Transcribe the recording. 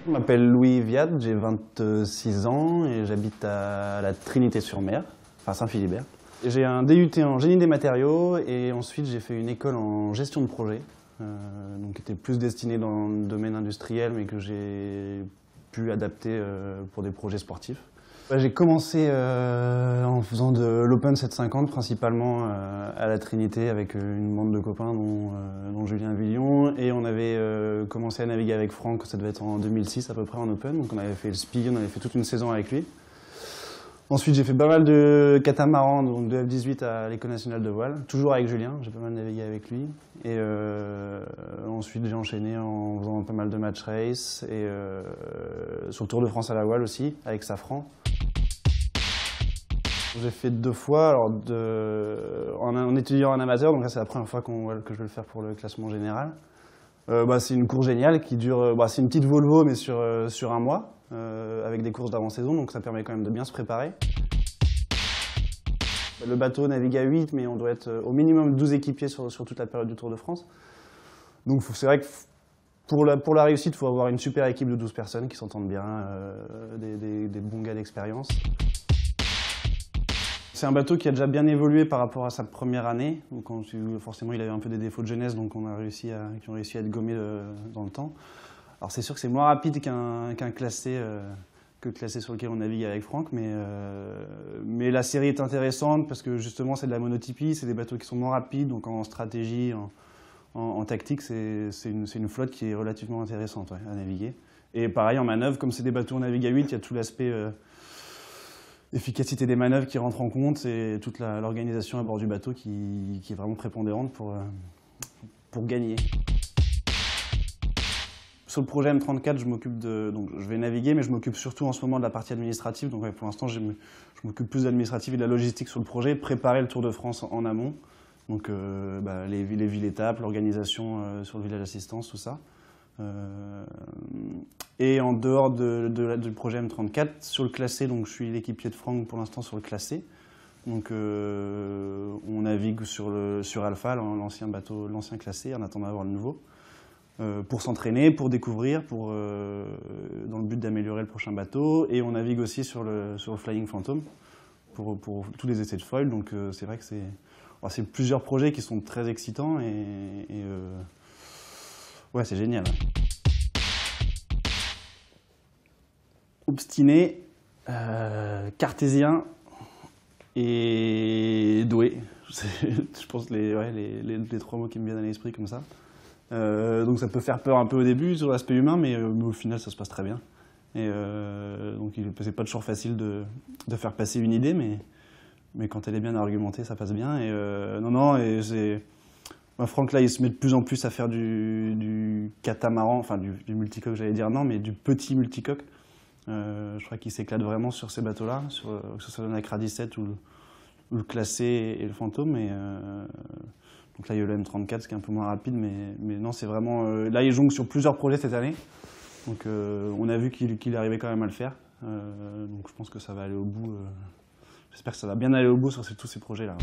Je m'appelle Louis Viad, j'ai 26 ans et j'habite à la Trinité-sur-Mer, enfin Saint-Philibert. J'ai un DUT en génie des matériaux et ensuite j'ai fait une école en gestion de projet, donc qui était plus destinée dans le domaine industriel mais que j'ai pu adapter pour des projets sportifs. J'ai commencé en faisant de l'Open 750 principalement à la Trinité avec une bande de copains dont Julien Villon, et on avait commencé à naviguer avec Franck, ça devait être en 2006 à peu près en Open, donc on avait fait le SPI, on avait fait toute une saison avec lui. Ensuite j'ai fait pas mal de catamarans, donc de F18 à l'École nationale de voile, toujours avec Julien, j'ai pas mal navigué avec lui. Et ensuite j'ai enchaîné en faisant pas mal de match race et sur le Tour de France à la voile aussi, avec Safran. J'ai fait 2 fois, alors en étudiant en amateur, donc là c'est la première fois que je vais le faire pour le classement général. C'est une course géniale qui dure, c'est une petite Volvo mais sur un mois, avec des courses d'avant-saison, donc ça permet quand même de bien se préparer. Le bateau navigue à 8, mais on doit être au minimum 12 équipiers sur toute la période du Tour de France. Donc c'est vrai que pour la réussite, il faut avoir une super équipe de 12 personnes qui s'entendent bien, des bons gars d'expérience. C'est un bateau qui a déjà bien évolué par rapport à sa première année. Donc, forcément, il avait un peu des défauts de jeunesse, donc qui ont réussi à être gommés dans le temps. Alors c'est sûr que c'est moins rapide qu'un classé, sur lequel on navigue avec Franck, mais la série est intéressante parce que justement c'est de la monotypie, c'est des bateaux qui sont moins rapides, donc en stratégie, en tactique, c'est une flotte qui est relativement intéressante à naviguer. Et pareil en manœuvre, comme c'est des bateaux on navigue à 8, il y a tout l'aspect efficacité des manœuvres qui rentre en compte et toute l'organisation à bord du bateau qui est vraiment prépondérante pour gagner. Sur le projet M34, je vais naviguer, mais je m'occupe surtout en ce moment de la partie administrative. Donc pour l'instant, je m'occupe plus de l'administratif et de la logistique sur le projet, préparer le Tour de France en amont. Donc les villes-étapes, l'organisation sur le village d'assistance, tout ça. Et en dehors du projet M34, sur le classé, donc je suis l'équipier de Franck pour l'instant sur le classé. Donc on navigue sur Alpha, l'ancien classé, en attendant d'avoir le nouveau. Pour s'entraîner, pour découvrir, dans le but d'améliorer le prochain bateau. Et on navigue aussi sur le Flying Phantom pour tous les essais de foil. Donc c'est vrai que c'est plusieurs projets qui sont très excitants ouais, c'est génial. Obstiné, cartésien et doué. Je pense les 3 mots qui me viennent à l'esprit comme ça. Donc ça peut faire peur un peu au début sur l'aspect humain, mais au final ça se passe très bien. Et donc c'est pas toujours facile de faire passer une idée, mais quand elle est bien argumentée, ça passe bien. Franck là, il se met de plus en plus à faire du catamaran, enfin du multicoque, j'allais dire non, mais du petit multicoque. Je crois qu'il s'éclate vraiment sur ces bateaux-là, que ce soit le Nacra 17 ou le classé et le fantôme. Donc là, il y a le M34, ce qui est un peu moins rapide, mais non, c'est vraiment... là, il jongle sur plusieurs projets cette année. Donc on a vu qu'il arrivait quand même à le faire. Donc je pense que ça va aller au bout. J'espère que ça va bien aller au bout sur tous ces projets-là.